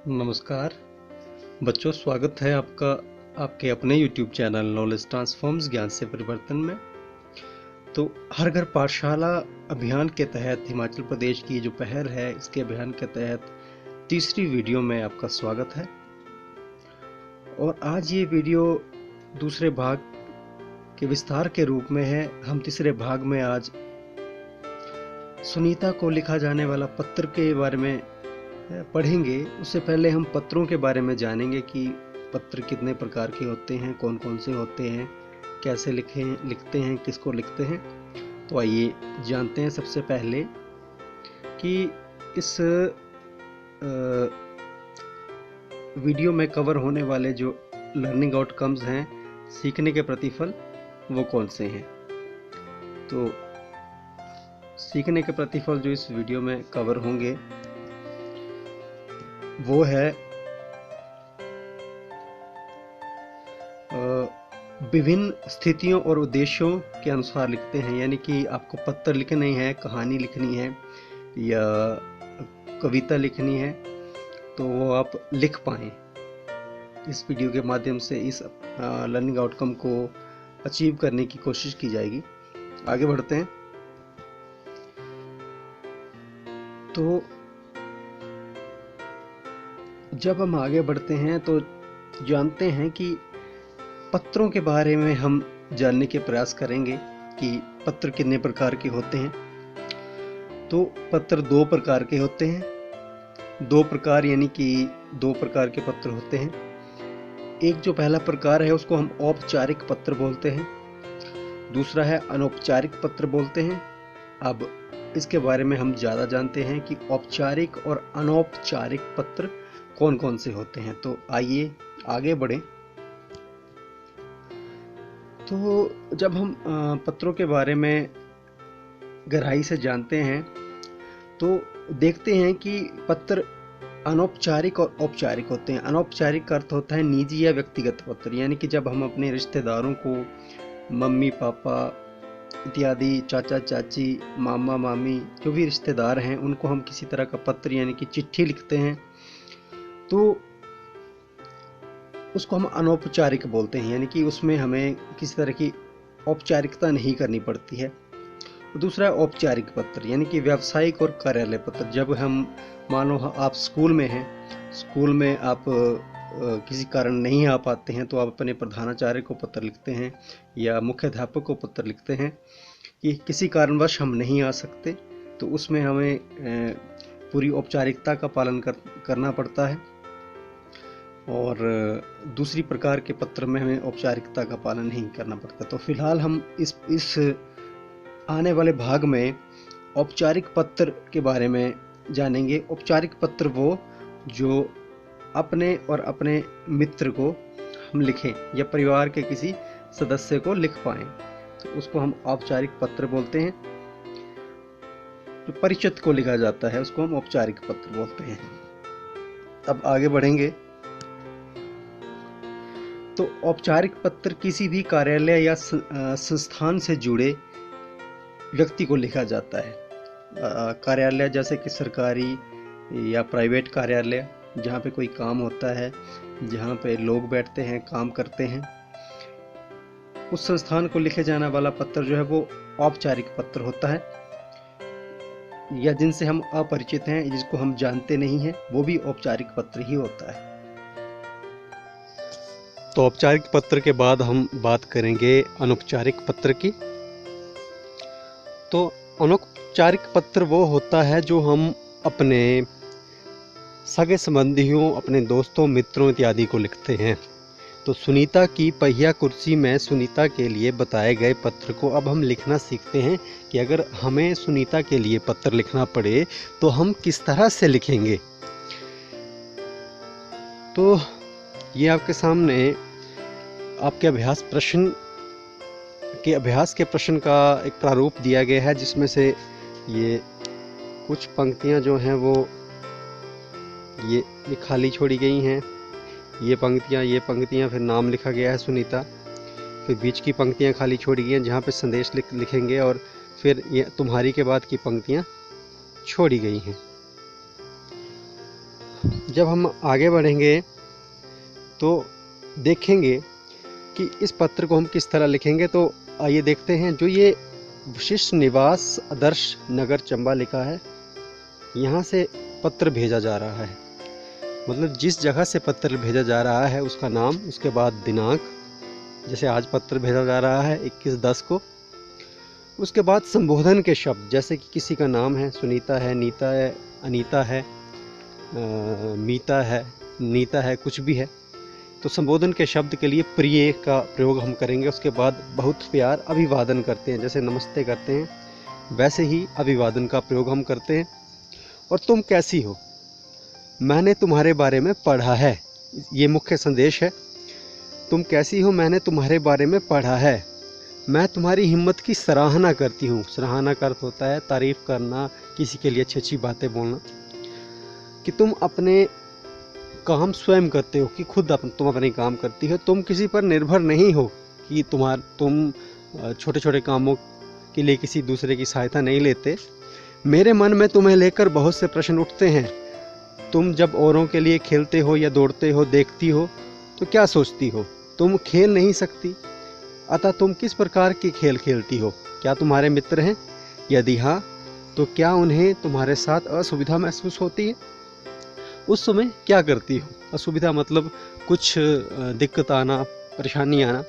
नमस्कार बच्चों, स्वागत है आपका आपके अपने YouTube चैनल नॉलेज ट्रांसफॉर्म्स ज्ञान से परिवर्तन में। तो हर घर पाठशाला अभियान के तहत हिमाचल प्रदेश की जो पहल है, इसके अभियान के तहत तीसरी वीडियो में आपका स्वागत है। और आज ये वीडियो दूसरे भाग के विस्तार के रूप में है। हम तीसरे भाग में आज सुनीता को लिखा जाने वाला पत्र के बारे में पढ़ेंगे। उससे पहले हम पत्रों के बारे में जानेंगे कि पत्र कितने प्रकार के होते हैं, कौन कौन से होते हैं, कैसे लिखते हैं, किसको लिखते हैं। तो आइए जानते हैं सबसे पहले कि इस वीडियो में कवर होने वाले जो लर्निंग आउटकम्स हैं, सीखने के प्रतिफल, वो कौन से हैं। तो सीखने के प्रतिफल जो इस वीडियो में कवर होंगे वो है विभिन्न स्थितियों और उद्देश्यों के अनुसार लिखते हैं। यानी कि आपको पत्र लिखनी है, कहानी लिखनी है या कविता लिखनी है, तो वो आप लिख पाएँ। इस वीडियो के माध्यम से इस लर्निंग आउटकम को अचीव करने की कोशिश की जाएगी। आगे बढ़ते हैं। तो जब हम आगे बढ़ते हैं तो जानते हैं कि पत्रों के बारे में हम जानने के प्रयास करेंगे कि पत्र कितने प्रकार के होते हैं। तो पत्र दो प्रकार के होते हैं। दो प्रकार यानी कि दो प्रकार के पत्र होते हैं। एक जो पहला प्रकार है उसको हम औपचारिक पत्र बोलते हैं, दूसरा है अनौपचारिक पत्र बोलते हैं। अब इसके बारे में हम ज़्यादा जानते हैं कि औपचारिक और अनौपचारिक पत्र कौन कौन से होते हैं। तो आइए आगे बढ़ें। तो जब हम पत्रों के बारे में गहराई से जानते हैं तो देखते हैं कि पत्र अनौपचारिक और औपचारिक होते हैं। अनौपचारिक का अर्थ होता है निजी या व्यक्तिगत पत्र, यानी कि जब हम अपने रिश्तेदारों को, मम्मी पापा इत्यादि, चाचा चाची, मामा मामी, जो भी रिश्तेदार हैं, उनको हम किसी तरह का पत्र यानी कि चिट्ठी लिखते हैं, तो उसको हम अनौपचारिक बोलते हैं। यानी कि उसमें हमें किसी तरह की औपचारिकता नहीं करनी पड़ती है। दूसरा औपचारिक पत्र यानी कि व्यावसायिक और कार्यालय पत्र। जब हम, मान लो आप स्कूल में हैं, स्कूल में आप किसी कारण नहीं आ पाते हैं, तो आप अपने प्रधानाचार्य को पत्र लिखते हैं या मुख्याध्यापक को पत्र लिखते हैं कि किसी कारणवश हम नहीं आ सकते। तो उसमें हमें पूरी औपचारिकता का पालन करना पड़ता है। और दूसरी प्रकार के पत्र में हमें औपचारिकता का पालन नहीं करना पड़ता। तो फिलहाल हम इस आने वाले भाग में औपचारिक पत्र के बारे में जानेंगे। औपचारिक पत्र वो जो अपने और अपने मित्र को हम लिखें या परिवार के किसी सदस्य को लिख पाएं, तो उसको हम औपचारिक पत्र बोलते हैं। जो परिचित को लिखा जाता है उसको हम औपचारिक पत्र बोलते हैं। अब आगे बढ़ेंगे। तो औपचारिक पत्र किसी भी कार्यालय या संस्थान से जुड़े व्यक्ति को लिखा जाता है। कार्यालय जैसे कि सरकारी या प्राइवेट कार्यालय, जहाँ पे कोई काम होता है, जहाँ पे लोग बैठते हैं, काम करते हैं, उस संस्थान को लिखे जाने वाला पत्र जो है वो औपचारिक पत्र होता है। या जिनसे हम अपरिचित हैं, जिसको हम जानते नहीं हैं, वो भी औपचारिक पत्र ही होता है। तो औपचारिक पत्र के बाद हम बात करेंगे अनौपचारिक पत्र की। तो अनौपचारिक पत्र वो होता है जो हम अपने सगे संबंधियों, अपने दोस्तों, मित्रों इत्यादि को लिखते हैं। तो सुनीता की पहिया कुर्सी में सुनीता के लिए बताए गए पत्र को अब हम लिखना सीखते हैं कि अगर हमें सुनीता के लिए पत्र लिखना पड़े तो हम किस तरह से लिखेंगे। तो ये आपके सामने आपके अभ्यास के प्रश्न का एक प्रारूप दिया गया है, जिसमें से ये कुछ पंक्तियां जो हैं वो ये खाली छोड़ी गई हैं। ये पंक्तियां फिर नाम लिखा गया है सुनीता, फिर बीच की पंक्तियां खाली छोड़ी गई हैं जहाँ पे संदेश लिखेंगे, और फिर ये तुम्हारी के बाद की पंक्तियां छोड़ी गई हैं। जब हम आगे बढ़ेंगे तो देखेंगे कि इस पत्र को हम किस तरह लिखेंगे। तो आइए देखते हैं। जो ये विशिष्ट निवास आदर्श नगर चंबा लिखा है, यहाँ से पत्र भेजा जा रहा है, मतलब जिस जगह से पत्र भेजा जा रहा है उसका नाम, उसके बाद दिनांक, जैसे आज पत्र भेजा जा रहा है 21/10 को। उसके बाद संबोधन के शब्द, जैसे कि किसी का नाम है, सुनीता है, नीता है, अनीता है, मीता है, नीता है, कुछ भी है, तो संबोधन के शब्द के लिए प्रिय का प्रयोग हम करेंगे। उसके बाद बहुत प्यार अभिवादन करते हैं, जैसे नमस्ते करते हैं वैसे ही अभिवादन का प्रयोग हम करते हैं। और तुम कैसी हो, मैंने तुम्हारे बारे में पढ़ा है, ये मुख्य संदेश है। तुम कैसी हो, मैंने तुम्हारे बारे में पढ़ा है, मैं तुम्हारी हिम्मत की सराहना करती हूँ। सराहना का अर्थ होता है तारीफ करना, किसी के लिए अच्छी अच्छी बातें बोलना। कि तुम अपने काम स्वयं करते हो, कि खुद तुम अपने काम करती हो, तुम किसी पर निर्भर नहीं हो, कि तुम छोटे छोटे कामों के लिए किसी दूसरे की सहायता नहीं लेते। मेरे मन में तुम्हें लेकर बहुत से प्रश्न उठते हैं। तुम जब औरों के लिए खेलते हो या दौड़ते हो, देखती हो तो क्या सोचती हो? तुम खेल नहीं सकती, अतः तुम किस प्रकार के खेल खेलती हो? क्या तुम्हारे मित्र हैं? यदि हाँ, तो क्या उन्हें तुम्हारे साथ असुविधा महसूस होती है? उस समय क्या करती हो? असुविधा मतलब कुछ दिक्कत आना, परेशानी आना।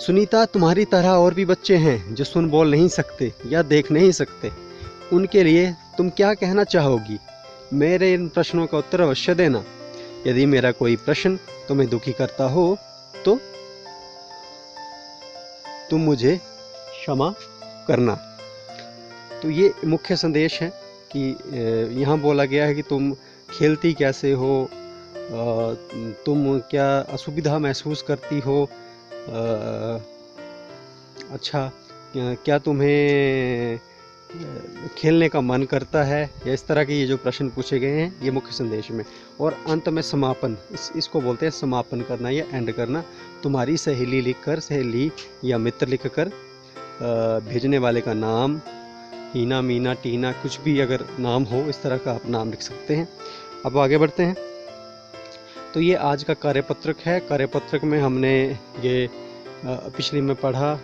सुनीता, तुम्हारी तरह और भी बच्चे हैं जो सुन बोल नहीं सकते या देख नहीं सकते, उनके लिए तुम क्या कहना चाहोगी? मेरे इन प्रश्नों का उत्तर अवश्य देना। यदि मेरा कोई प्रश्न तुम्हें दुखी करता हो तो तुम मुझे क्षमा करना। तो ये मुख्य संदेश है कि यहाँ बोला गया है कि तुम खेलती कैसे हो, तुम क्या असुविधा महसूस करती हो, अच्छा क्या तुम्हें खेलने का मन करता है, या इस तरह के ये जो प्रश्न पूछे गए हैं ये मुख्य संदेश में। और अंत में समापन, इसको बोलते हैं समापन करना या एंड करना। तुम्हारी सहेली लिखकर, सहेली या मित्र लिखकर, भेजने वाले का नाम, हीना, मीना, टीना, कुछ भी अगर नाम हो इस तरह का आप नाम लिख सकते हैं। अब आगे बढ़ते हैं। तो ये आज का कार्यपत्रक है। कार्यपत्रक में हमने ये पिछली में पढ़ा,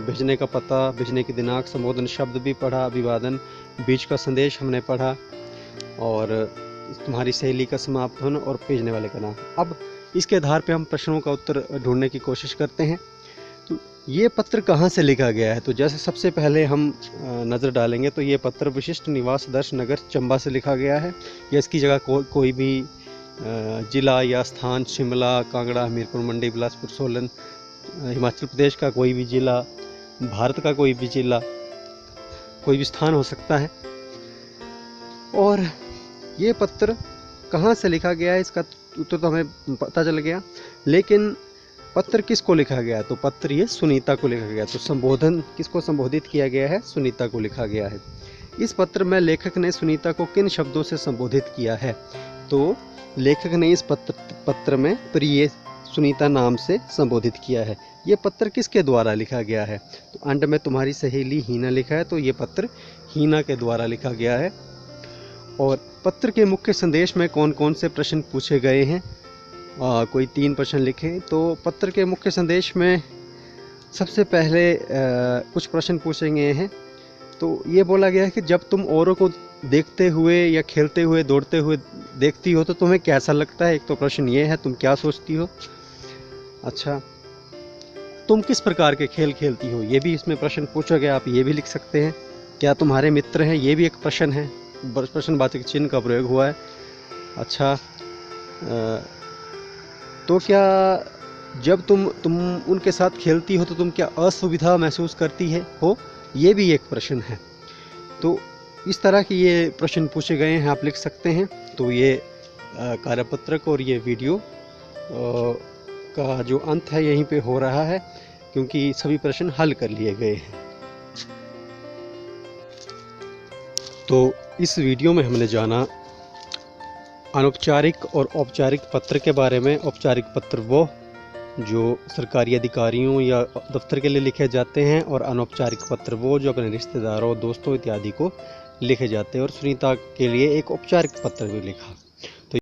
भेजने का पता, भेजने की दिनांक, संबोधन शब्द भी पढ़ा, अभिवादन, बीच का संदेश हमने पढ़ा, और तुम्हारी सहेली का समापन और भेजने वाले का नाम। अब इसके आधार पे हम प्रश्नों का उत्तर ढूंढने की कोशिश करते हैं। तो ये पत्र कहाँ से लिखा गया है? तो जैसे सबसे पहले हम नज़र डालेंगे तो ये पत्र विशिष्ट निवास आदर्श नगर चंबा से लिखा गया है, या इसकी जगह कोई भी जिला या स्थान, शिमला, कांगड़ा, हमीरपुर, मंडी, बिलासपुर, सोलन, हिमाचल प्रदेश का कोई भी जिला, भारत का कोई भी जिला, कोई भी स्थान हो सकता है। और ये पत्र कहाँ से लिखा गया है इसका उत्तर तो हमें पता चल गया, लेकिन पत्र किसको लिखा गया है? तो पत्र ये सुनीता को लिखा गया। तो संबोधन किसको संबोधित किया गया है? सुनीता को लिखा गया है। इस पत्र में लेखक ने सुनीता को किन शब्दों से संबोधित किया है? तो लेखक ने इस पत्र में प्रिय सुनीता नाम से संबोधित किया है। ये पत्र किसके द्वारा लिखा गया है? तो अंत में तुम्हारी सहेली हीना लिखा है, तो ये पत्र हीना के द्वारा लिखा गया है। और पत्र के मुख्य संदेश में कौन कौन से प्रश्न पूछे गए हैं? कोई 3 प्रश्न लिखे। तो पत्र के मुख्य संदेश में सबसे पहले कुछ प्रश्न पूछे गए हैं। तो ये बोला गया है कि जब तुम औरों को देखते हुए या खेलते हुए, दौड़ते हुए देखती हो तो तुम्हें कैसा लगता है? एक तो प्रश्न ये है, तुम क्या सोचती हो? अच्छा, तुम किस प्रकार के खेल खेलती हो? ये भी इसमें प्रश्न पूछा गया, आप ये भी लिख सकते हैं। क्या तुम्हारे मित्र हैं? ये भी एक प्रश्न है, प्रश्नवाचक चिन्ह का प्रयोग हुआ है। अच्छा, तो क्या जब तुम उनके साथ खेलती हो तो तुम क्या असुविधा महसूस करती हो? ये भी एक प्रश्न है। तो इस तरह के ये प्रश्न पूछे गए हैं, आप लिख सकते हैं। तो ये कार्यपत्रक और ये वीडियो का जो अंत है यहीं पे हो रहा है, क्योंकि सभी प्रश्न हल कर लिए गए हैं। तो इस वीडियो में हमने जाना अनौपचारिक और औपचारिक पत्र के बारे में। औपचारिक पत्र वो जो सरकारी अधिकारियों या दफ्तर के लिए लिखे जाते हैं, और अनौपचारिक पत्र वो जो अपने रिश्तेदारों, दोस्तों इत्यादि को लिखे जाते हैं। और सुनीता के लिए एक औपचारिक पत्र भी लिखा।